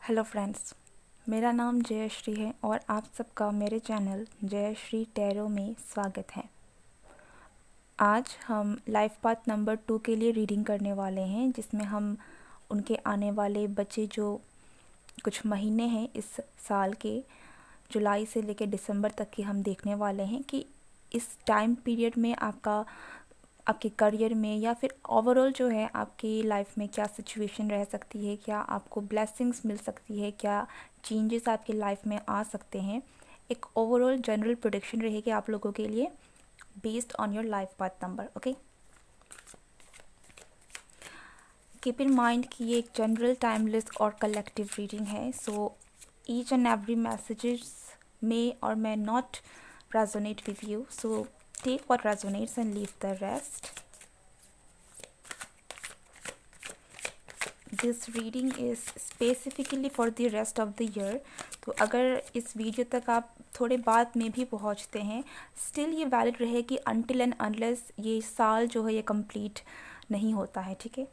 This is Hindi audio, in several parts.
हेलो फ्रेंड्स, मेरा नाम जयश्री है और आप सबका मेरे चैनल जयश्री टैरो में स्वागत है। आज हम लाइफ पाथ नंबर 2 के लिए रीडिंग करने वाले हैं, जिसमें हम उनके आने वाले बचे जो कुछ महीने हैं इस साल के, जुलाई से लेकर दिसंबर तक के हम देखने वाले हैं कि इस टाइम पीरियड में आपके करियर में या फिर ओवरऑल जो है आपकी लाइफ में क्या सिचुएशन रह सकती है, क्या आपको ब्लेसिंग्स मिल सकती है, क्या चेंजेस आपकी लाइफ में आ सकते हैं। एक ओवरऑल जनरल प्रेडिक्शन रहेगी आप लोगों के लिए based on your life path number. Okay, keep in mind कि ये एक जनरल, टाइमलेस और कलेक्टिव रीडिंग है, so each and every messages may और may not resonate with you, so take what resonates and leave the rest. This reading is specifically for the rest of the year. तो अगर इस वीडियो तक आप थोड़े बाद में भी पहुंचते हैं, स्टिल ये वैलिड रहेगी until एंड अनलेस ये साल जो है ये कंप्लीट नहीं होता है। ठीक है,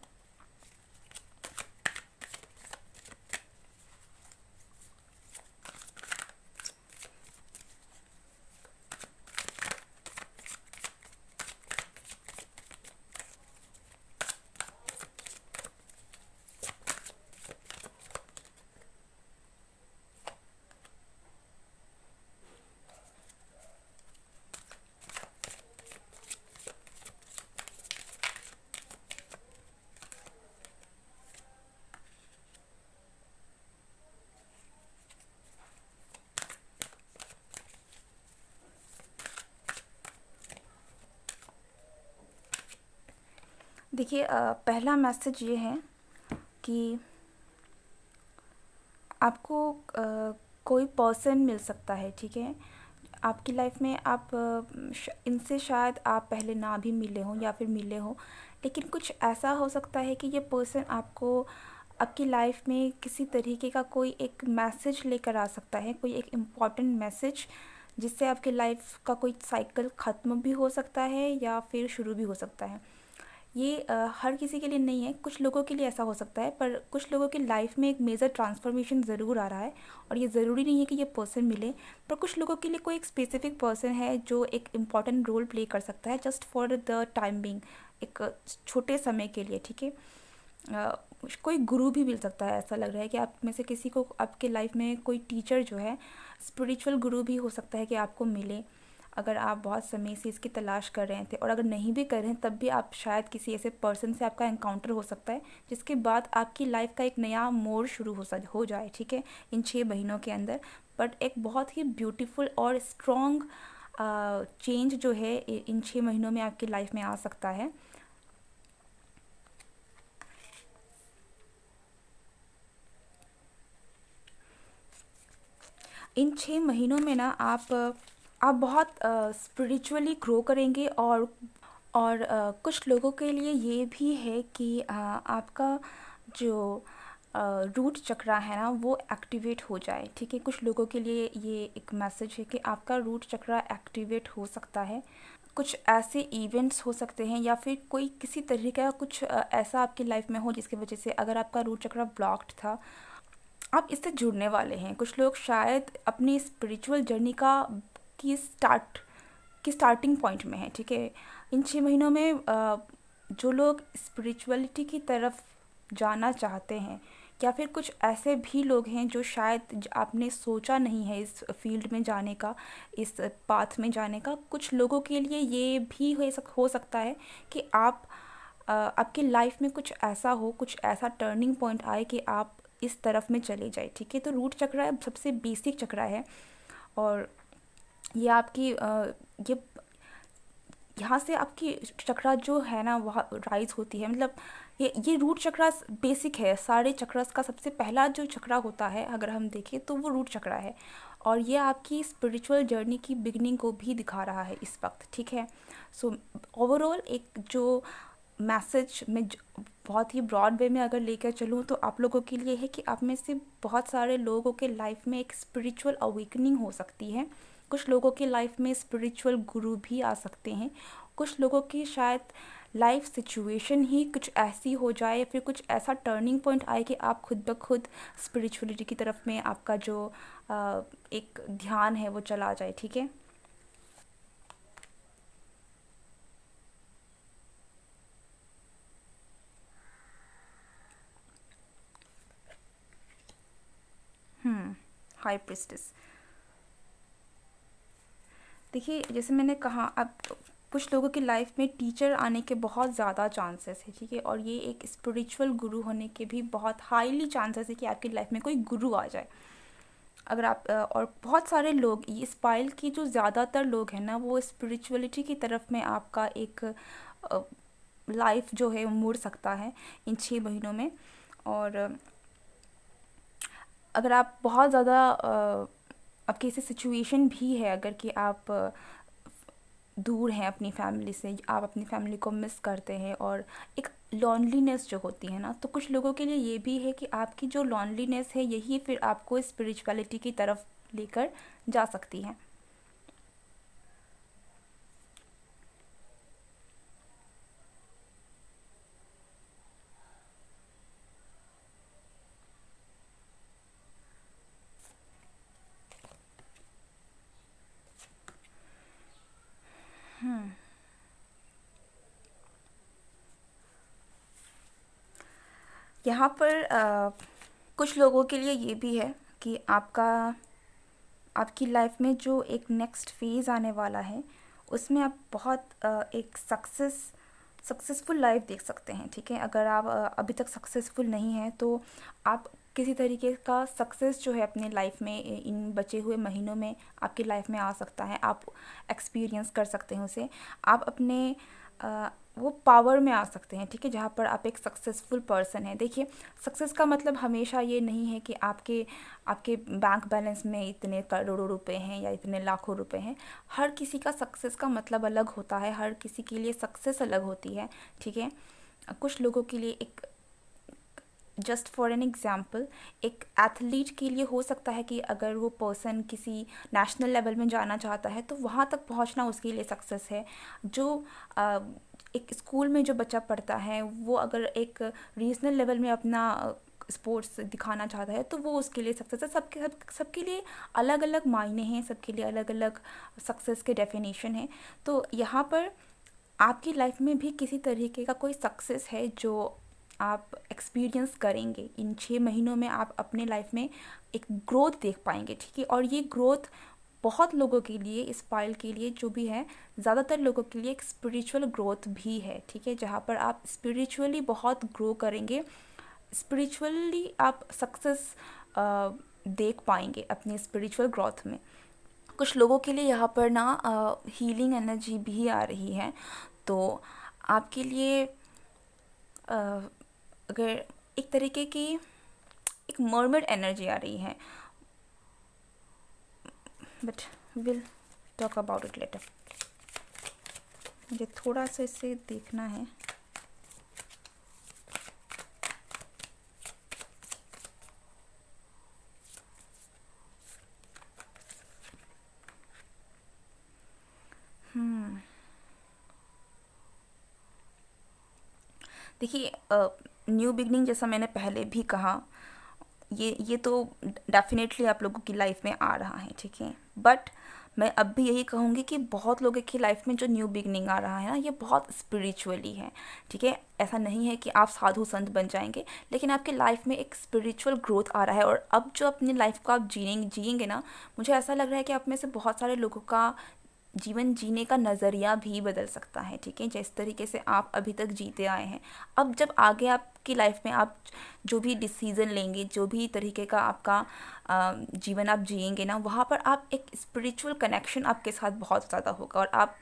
देखिए पहला मैसेज ये है कि आपको कोई पर्सन मिल सकता है। ठीक है, आपकी लाइफ में आप इनसे शायद आप पहले ना भी मिले हों या फिर मिले हों, लेकिन कुछ ऐसा हो सकता है कि ये पर्सन आपको आपकी लाइफ में किसी तरीके का कोई एक मैसेज लेकर आ सकता है, कोई एक इम्पॉर्टेंट मैसेज, जिससे आपकी लाइफ का कोई साइकिल ख़त्म भी हो सकता है या फिर शुरू भी हो सकता है। ये हर किसी के लिए नहीं है, कुछ लोगों के लिए ऐसा हो सकता है, पर कुछ लोगों की लाइफ में एक मेजर ट्रांसफॉर्मेशन ज़रूर आ रहा है और ये ज़रूरी नहीं है कि ये पर्सन मिले, पर कुछ लोगों के लिए कोई एक स्पेसिफिक पर्सन है जो एक इम्पॉर्टेंट रोल प्ले कर सकता है just for the time being, एक छोटे समय के लिए। ठीक है, कोई गुरु भी मिल सकता है। ऐसा लग रहा है कि आप में से किसी को आपके लाइफ में कोई टीचर जो है, स्पिरिचुअल गुरु भी हो सकता है कि आपको मिले, अगर आप बहुत समय से इसकी तलाश कर रहे थे, और अगर नहीं भी कर रहे हैं तब भी आप शायद किसी ऐसे पर्सन से आपका एनकाउंटर हो सकता है जिसके बाद आपकी लाइफ का एक नया मोड़ शुरू हो जाए। ठीक है, इन 6 महीनों के अंदर, बट एक बहुत ही ब्यूटीफुल और स्ट्रॉन्ग चेंज जो है इन 6 महीनों में आपकी लाइफ में आ सकता है। इन 6 महीनों में ना आप बहुत स्पिरिचुअली ग्रो करेंगे, और कुछ लोगों के लिए ये भी है कि आपका जो रूट चक्रा है ना वो एक्टिवेट हो जाए। ठीक है, कुछ लोगों के लिए ये एक मैसेज है कि आपका रूट चक्रा एक्टिवेट हो सकता है। कुछ ऐसे इवेंट्स हो सकते हैं या फिर कोई किसी तरीके का कुछ ऐसा आपकी लाइफ में हो जिसकी वजह से, अगर आपका रूट चक्रा ब्लॉक्ड था, आप इससे जुड़ने वाले हैं। कुछ लोग शायद अपनी स्पिरिचुअल जर्नी की स्टार्टिंग पॉइंट में है। ठीक है, इन 6 महीनों में जो लोग स्पिरिचुअलिटी की तरफ जाना चाहते हैं, या फिर कुछ ऐसे भी लोग हैं जो शायद आपने सोचा नहीं है इस फील्ड में जाने का, इस पाथ में जाने का, कुछ लोगों के लिए ये भी हो सकता है कि आपकी लाइफ में कुछ ऐसा हो, कुछ ऐसा टर्निंग पॉइंट आए कि आप इस तरफ में चले जाए। ठीक है, तो रूट चक्र सबसे बेसिक चक्र है, और ये आपकी ये यहाँ से आपकी चक्रा जो है ना वह राइज होती है। मतलब ये रूट चक्रा बेसिक है, सारे चक्रस का सबसे पहला जो चक्रा होता है अगर हम देखें तो वो रूट चक्रा है, और ये आपकी स्पिरिचुअल जर्नी की बिगनिंग को भी दिखा रहा है इस वक्त। ठीक है, सो ओवरऑल एक जो मैसेज में बहुत ही ब्रॉड वे में अगर लेकर चलूँ तो आप लोगों के लिए है कि आप में से बहुत सारे लोगों के लाइफ में एक स्पिरिचुअल अवेकनिंग हो सकती है। कुछ लोगों की लाइफ में स्पिरिचुअल गुरु भी आ सकते हैं। कुछ लोगों की शायद लाइफ सिचुएशन ही कुछ ऐसी हो जाए या फिर कुछ ऐसा टर्निंग पॉइंट आए कि आप खुद ब खुद स्पिरिचुअलिटी की तरफ में आपका जो एक ध्यान है वो चला जाए, ठीक है। High priestess. देखिए जैसे मैंने कहा, अब कुछ लोगों की लाइफ में टीचर आने के बहुत ज़्यादा चांसेस है, ठीक है, और ये एक स्पिरिचुअल गुरु होने के भी बहुत हाईली चांसेस है कि आपकी लाइफ में कोई गुरु आ जाए। अगर आप और बहुत सारे लोग, ये स्पाइल की जो ज़्यादातर लोग हैं ना, वो स्पिरिचुअलिटी की तरफ में आपका एक लाइफ जो है वो मुड़ सकता है इन 6 महीनों में। और अगर आप बहुत ज़्यादा आपकी ऐसी सिचुएशन भी है अगर कि आप दूर हैं अपनी फैमिली से, आप अपनी फैमिली को मिस करते हैं, और एक लॉन्लीनेस जो होती है ना, तो कुछ लोगों के लिए ये भी है कि आपकी जो लॉन्लीनेस है यही फिर आपको स्पिरिचुअलिटी की तरफ लेकर जा सकती है। यहाँ पर कुछ लोगों के लिए ये भी है कि आपकी लाइफ में जो एक नेक्स्ट फेज़ आने वाला है उसमें आप बहुत एक सक्सेसफुल लाइफ देख सकते हैं, ठीक है। अगर आप अभी तक सक्सेसफुल नहीं हैं तो आप किसी तरीके का सक्सेस जो है अपने लाइफ में इन बचे हुए महीनों में आपकी लाइफ में आ सकता है, आप एक्सपीरियंस कर सकते हैं उसे। आप अपने वो पावर में आ सकते हैं, ठीक है, जहाँ पर आप एक सक्सेसफुल पर्सन हैं। देखिए, सक्सेस का मतलब हमेशा ये नहीं है कि आपके आपके बैंक बैलेंस में इतने करोड़ों रुपए हैं या इतने लाखों रुपए हैं। हर किसी का सक्सेस का मतलब अलग होता है, हर किसी के लिए सक्सेस अलग होती है, ठीक है। कुछ लोगों के लिए एक, जस्ट फॉर एन एग्ज़ाम्पल, एक एथलीट के लिए हो सकता है कि अगर वो पर्सन किसी नेशनल लेवल में जाना चाहता है तो वहाँ तक पहुँचना उसके लिए सक्सेस है। जो एक स्कूल में जो बच्चा पढ़ता है वो अगर एक रीजनल लेवल में अपना स्पोर्ट्स दिखाना चाहता है तो वो उसके लिए सक्सेस है। सबके लिए अलग अलग मायने हैं, सबके लिए अलग अलग सक्सेस के डेफिनेशन हैं। तो यहाँ पर आपकी लाइफ में भी किसी तरीके का कोई सक्सेस है जो आप एक्सपीरियंस करेंगे इन 6 महीनों में। आप अपने लाइफ में एक ग्रोथ देख पाएंगे, ठीक है। और ये ग्रोथ बहुत लोगों के लिए, इस फाइल के लिए जो भी है, ज़्यादातर लोगों के लिए एक स्पिरिचुअल ग्रोथ भी है, ठीक है, जहाँ पर आप स्पिरिचुअली बहुत ग्रो करेंगे, स्पिरिचुअली आप सक्सेस देख पाएंगे अपनी स्पिरिचुअल ग्रोथ में। कुछ लोगों के लिए यहाँ पर ना हीलिंग एनर्जी भी आ रही है, तो आपके लिए अगर एक तरीके की एक मर्मेड एनर्जी आ रही है, but will talk about it later. मुझे थोड़ा सा इसे देखना है। देखिए, न्यू बिगनिंग जैसा मैंने पहले भी कहा, ये तो डेफिनेटली आप लोगों की लाइफ में आ रहा है, ठीक है। बट मैं अब भी यही कहूँगी कि बहुत लोगों की लाइफ में जो न्यू बिगनिंग आ रहा है ना, ये बहुत स्पिरिचुअली है, ठीक है। ऐसा नहीं है कि आप साधु संत बन जाएंगे, लेकिन आपके लाइफ में एक स्पिरिचुअल ग्रोथ आ रहा है। और अब जो अपनी लाइफ को आप जिएंगे ना, मुझे ऐसा लग रहा है कि आप में से बहुत सारे लोगों का जीवन जीने का नज़रिया भी बदल सकता है, ठीक है। जिस तरीके से आप अभी तक जीते आए हैं, अब जब आगे आपकी लाइफ में आप जो भी डिसीज़न लेंगे, जो भी तरीके का आपका जीवन आप जिएंगे ना, वहाँ पर आप एक स्पिरिचुअल कनेक्शन आपके साथ बहुत ज़्यादा होगा, और आप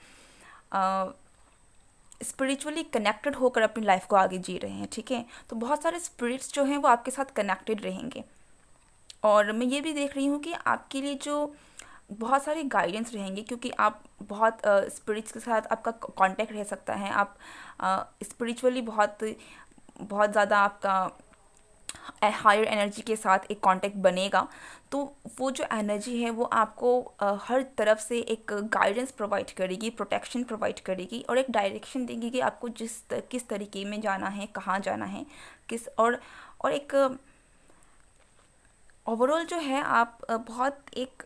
स्पिरिचुअली कनेक्टेड होकर अपनी लाइफ को आगे जी रहे हैं, ठीक है। तो बहुत सारे स्पिरिट्स जो हैं वो आपके साथ कनेक्टेड रहेंगे। और मैं ये भी देख रही हूँ कि आपके लिए जो बहुत सारे गाइडेंस रहेंगे, क्योंकि आप बहुत स्पिरिट्स के साथ आपका कांटेक्ट रह सकता है। आप स्पिरिचुअली बहुत बहुत ज़्यादा आपका हायर एनर्जी के साथ एक कांटेक्ट बनेगा, तो वो जो एनर्जी है वो आपको हर तरफ से एक गाइडेंस प्रोवाइड करेगी, प्रोटेक्शन प्रोवाइड करेगी और एक डायरेक्शन देगी कि आपको किस तरीके में जाना है, कहाँ जाना है, किस और एक ओवरऑल जो है आप बहुत एक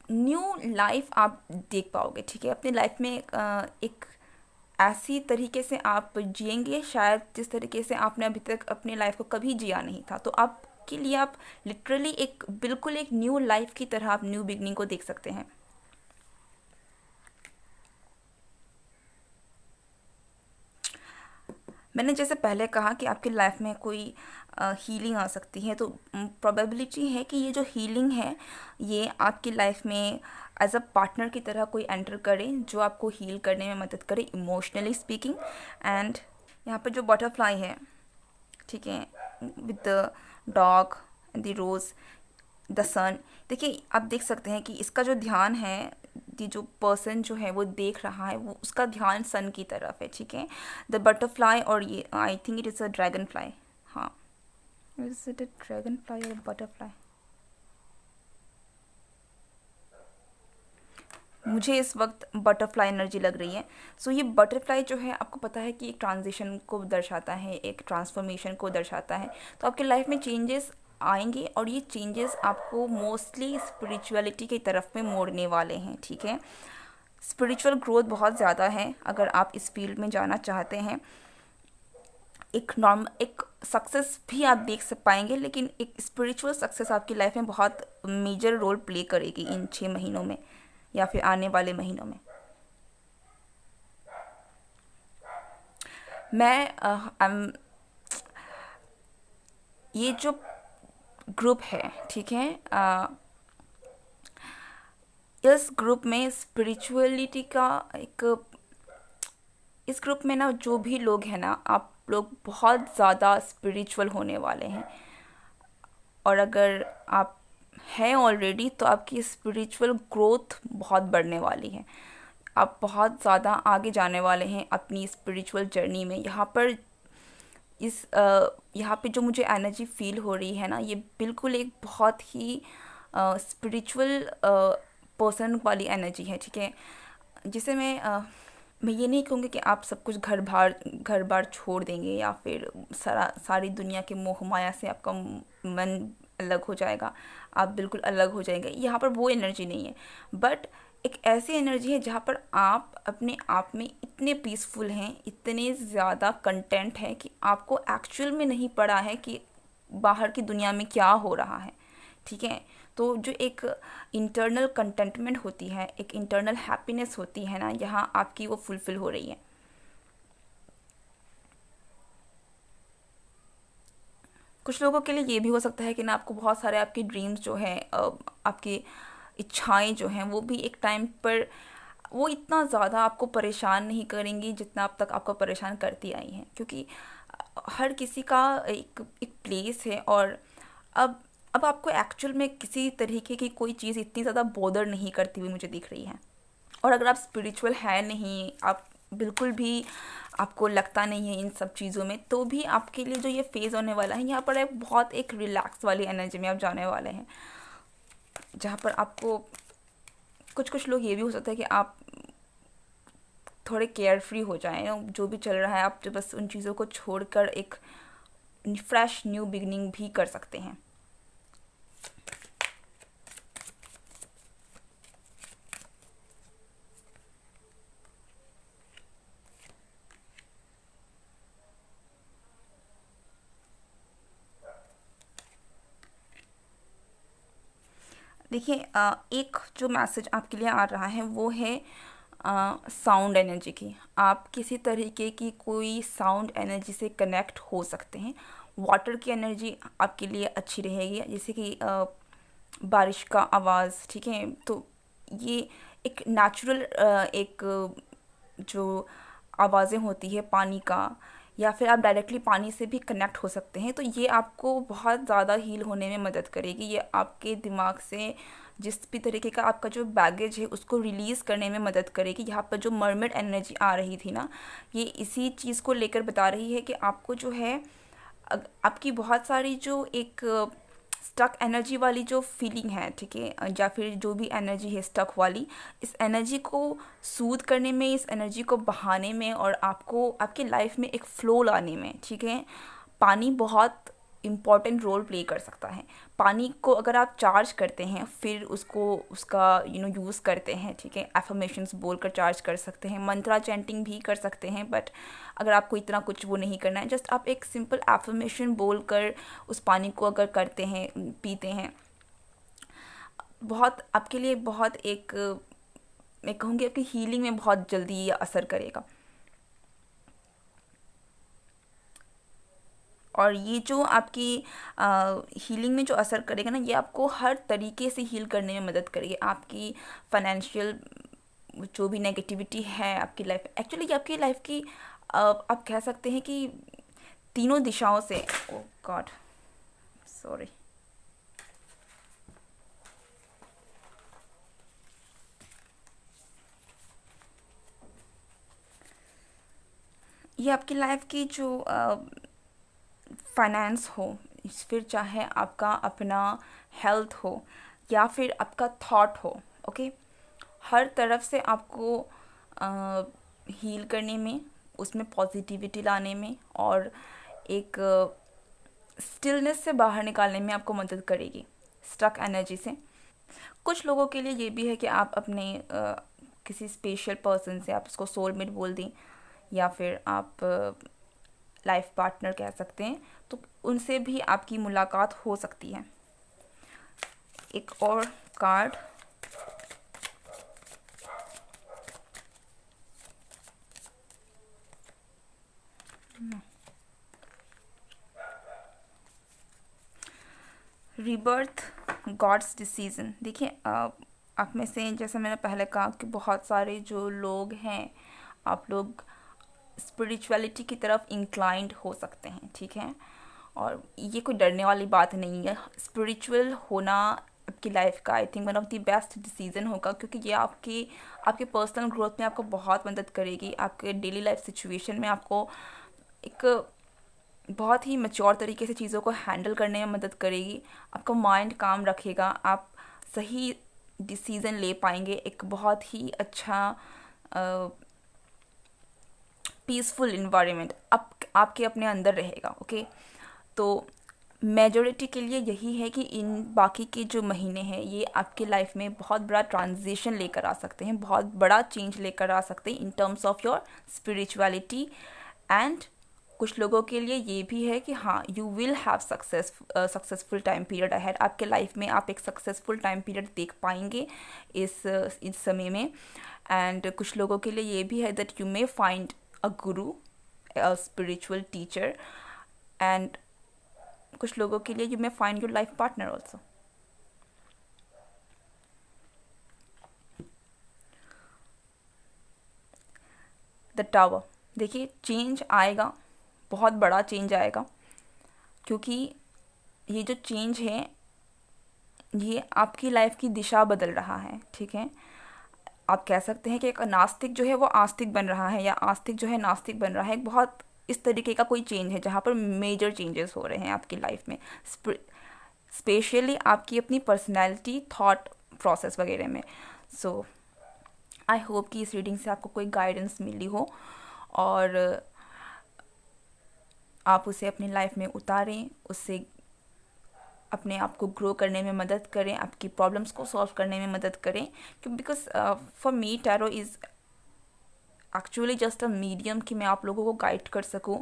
न्यू लाइफ आप देख पाओगे, ठीक है। अपनी लाइफ में एक ऐसी तरीके से आप जिएंगे शायद जिस तरीके से आपने अभी तक अपनी लाइफ को कभी जिया नहीं था। तो आपके लिए आप लिटरली एक बिल्कुल एक न्यू लाइफ की तरह आप न्यू बिगनिंग को देख सकते हैं। मैंने जैसे पहले कहा कि आपकी लाइफ में कोई हीलिंग आ सकती है, तो प्रोबेबिलिटी है कि ये जो हीलिंग है ये आपकी लाइफ में एज अ पार्टनर की तरह कोई एंटर करे जो आपको हील करने में मदद करे, इमोशनली स्पीकिंग। एंड यहाँ पे जो बटरफ्लाई है, ठीक है, with the dog and the rose, the sun, देखिए आप देख सकते हैं कि इसका जो ध्यान है, ये जो पर्सन जो है वो देख रहा है, वो उसका ध्यान सन की तरफ है, ठीक है। द बटरफ्लाई, और ये I think it is a dragonfly, हाँ, is it a dragonfly और बटरफ्लाई, मुझे इस वक्त बटरफ्लाई एनर्जी लग रही है। सो ये बटरफ्लाई जो है आपको पता है कि एक ट्रांजिशन को दर्शाता है, एक ट्रांसफॉर्मेशन को दर्शाता है। तो आपकी लाइफ में चेंजेस आएंगे और ये चेंजेस आपको मोस्टली स्पिरिचुअलिटी की तरफ में मोड़ने वाले हैं, ठीक है। स्पिरिचुअल ग्रोथ बहुत ज़्यादा है अगर आप इस फील्ड में जाना चाहते हैं। एक सक्सेस भी आप देख सक पाएंगे, लेकिन एक स्पिरिचुअल सक्सेस आपकी लाइफ में बहुत मेजर रोल प्ले करेगी इन 6 महीनों में या फिर आने वाले महीनों में। मैं ये जो ग्रुप है, ठीक है, इस ग्रुप में स्पिरिचुअलिटी का एक, इस ग्रुप में ना जो भी लोग हैं ना, आप लोग बहुत ज़्यादा स्पिरिचुअल होने वाले हैं। और अगर आप हैं ऑलरेडी तो आपकी स्पिरिचुअल ग्रोथ बहुत बढ़ने वाली है। आप बहुत ज़्यादा आगे जाने वाले हैं अपनी स्पिरिचुअल जर्नी में। यहाँ पे जो मुझे एनर्जी फील हो रही है ना, ये बिल्कुल एक बहुत ही स्पिरिचुअल पर्सन वाली एनर्जी है, ठीक है। जिसे मैं ये नहीं कहूँगी कि आप सब कुछ घर बार छोड़ देंगे या फिर सारी दुनिया के मोह माया से आपका मन अलग हो जाएगा, आप बिल्कुल अलग हो जाएंगे। यहाँ पर वो एनर्जी नहीं है, बट एक ऐसी एनर्जी है जहाँ पर आप अपने आप में इतने पीसफुल हैं, इतने ज़्यादा कंटेंट हैं कि आपको एक्चुअल में नहीं पड़ा है कि बाहर की दुनिया में क्या हो रहा है, ठीक है। तो जो एक इंटरनल कंटेंटमेंट होती है, एक इंटरनल हैप्पीनेस होती है ना, यहाँ आपकी वो फुलफ़िल हो रही है। कुछ लोगों के लिए ये भी हो सकता है कि ना आपको बहुत सारे आपकी ड्रीम्स जो हैं, आपकी इच्छाएं जो हैं वो भी एक टाइम पर वो इतना ज़्यादा आपको परेशान नहीं करेंगी जितना अब तक आपको परेशान करती आई हैं, क्योंकि हर किसी का एक प्लेस है। और अब अब आपको एक्चुअल में किसी तरीके की कोई चीज़ इतनी ज़्यादा बॉदर नहीं करती हुई मुझे दिख रही है। और अगर आप स्पिरिचुअल है नहीं, आप बिल्कुल भी आपको लगता नहीं है इन सब चीज़ों में, तो भी आपके लिए जो ये फेज़ होने वाला है, यहाँ पर एक बहुत एक रिलैक्स वाली एनर्जी में आप जाने वाले हैं, जहाँ पर आपको कुछ लोग ये भी हो सकता है कि आप थोड़े केयर फ्री हो जाएं, जो भी चल रहा है आप जो बस उन चीज़ों को छोड़कर एक फ्रेश न्यू बिगनिंग भी कर सकते हैं। देखिए एक जो मैसेज आपके लिए आ रहा है वो है साउंड एनर्जी की। आप किसी तरीके की कोई साउंड एनर्जी से कनेक्ट हो सकते हैं। वाटर की एनर्जी आपके लिए अच्छी रहेगी, जैसे कि बारिश का आवाज़, ठीक है। तो ये एक नेचुरल एक जो आवाज़ें होती है पानी का, या फिर आप डायरेक्टली पानी से भी कनेक्ट हो सकते हैं, तो ये आपको बहुत ज़्यादा हील होने में मदद करेगी। ये आपके दिमाग से जिस भी तरीके का आपका जो बैगेज है उसको रिलीज़ करने में मदद करेगी। यहाँ पर जो मरमेड एनर्जी आ रही थी ना, ये इसी चीज़ को लेकर बता रही है कि आपको जो है आपकी बहुत सारी जो एक स्टक एनर्जी वाली जो फीलिंग है, ठीक है, या फिर जो भी एनर्जी है स्टक वाली, इस एनर्जी को सूद करने में, इस एनर्जी को बहाने में और आपको आपकी लाइफ में एक फ्लो लाने में, ठीक है, पानी बहुत इम्पॉर्टेंट रोल प्ले कर सकता है। पानी को अगर आप चार्ज करते हैं, फिर उसको उसका यूज़ करते हैं, ठीक है, एफर्मेशंस बोलकर चार्ज कर सकते हैं, मंत्रा चैंटिंग भी कर सकते हैं, बट अगर आपको इतना कुछ वो नहीं करना है, जस्ट आप एक सिंपल एफर्मेशन बोलकर उस पानी को अगर करते हैं, पीते हैं, बहुत आपके लिए बहुत एक, मैं कहूँगी आपकी हीलिंग में बहुत जल्दी ये असर करेगा। और ये जो आपकी हीलिंग में जो असर करेगा ना, ये आपको हर तरीके से हील करने में मदद करेगी। आपकी फाइनेंशियल जो भी नेगेटिविटी है आपकी लाइफ, एक्चुअली ये आपकी लाइफ की आप कह सकते हैं कि तीनों दिशाओं से, ओ गॉड सॉरी, ये आपकी लाइफ की जो फाइनेंस हो, फिर चाहे आपका अपना हेल्थ हो या फिर आपका थॉट हो, ओके, हर तरफ से आपको हील करने में, उसमें पॉजिटिविटी लाने में और एक स्टिलनेस से बाहर निकालने में आपको मदद करेगी, स्टक एनर्जी से। कुछ लोगों के लिए ये भी है कि आप अपने किसी स्पेशल पर्सन से, आप उसको सोलमेट बोल दें या फिर आप लाइफ पार्टनर कह सकते हैं, तो उनसे भी आपकी मुलाकात हो सकती है। एक और कार्ड, रीबर्थ, गॉड्स डिसीजन। देखिए आप में से, जैसे मैंने पहले कहा कि बहुत सारे जो लोग हैं, आप लोग स्पिरिचुअलिटी की तरफ इंक्लाइंड हो सकते हैं, ठीक है, और ये कोई डरने वाली बात नहीं है। स्पिरिचुअल होना आपकी लाइफ का I think one of the best decision होगा, क्योंकि ये आपकी आपके पर्सनल ग्रोथ में आपको बहुत मदद करेगी, आपके डेली लाइफ सिचुएशन में आपको एक बहुत ही मैच्योर तरीके से चीज़ों को हैंडल करने में मदद करेगी, आपका माइंड काम रखेगा, आप सही डिसीज़न ले पाएंगे, एक बहुत ही अच्छा पीसफुल इन्वायरमेंट आपके अपने अंदर रहेगा, ओके। तो मेजॉरिटी के लिए यही है कि इन बाकी के जो महीने हैं ये आपके लाइफ में बहुत बड़ा ट्रांजिशन लेकर आ सकते हैं, बहुत बड़ा चेंज लेकर आ सकते हैं in terms of your spirituality. And कुछ लोगों के लिए ये भी है कि हाँ, you will have successful time period ahead, आपके लाइफ में आप एक सक्सेसफुल टाइम पीरियड देख पाएंगे इस समय में। एंड कुछ लोगों के लिए ये भी है that you may find a Guru, a spiritual teacher, and कुछ लोगों के लिए you may find your life partner also. The tower, देखिए चेंज आएगा, बहुत बड़ा चेंज आएगा, क्योंकि ये जो चेंज है ये आपकी लाइफ की दिशा बदल रहा है, ठीक है। आप कह सकते हैं कि एक नास्तिक जो है वो आस्तिक बन रहा है, या आस्तिक जो है नास्तिक बन रहा है, एक बहुत इस तरीके का कोई चेंज है जहाँ पर मेजर चेंजेस हो रहे हैं आपकी लाइफ में, स्पेशली आपकी अपनी पर्सनैलिटी, थॉट प्रोसेस वगैरह में। सो आई होप कि इस रीडिंग से आपको कोई गाइडेंस मिली हो और आप उसे अपनी लाइफ में उतारें, उससे अपने आप को ग्रो करने में मदद करें, आपकी प्रॉब्लम्स को सॉल्व करने में मदद करें। क्यों, because for me tarot is actually just a medium कि मैं आप लोगों को गाइड कर सकूं,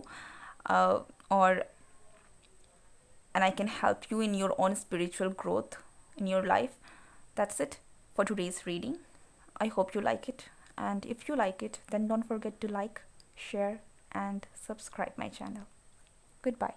और and I can help you in your own spiritual growth in your life. That's it for today's reading. I hope you like it, and if you like it, then don't forget to like, share and subscribe my channel. Goodbye.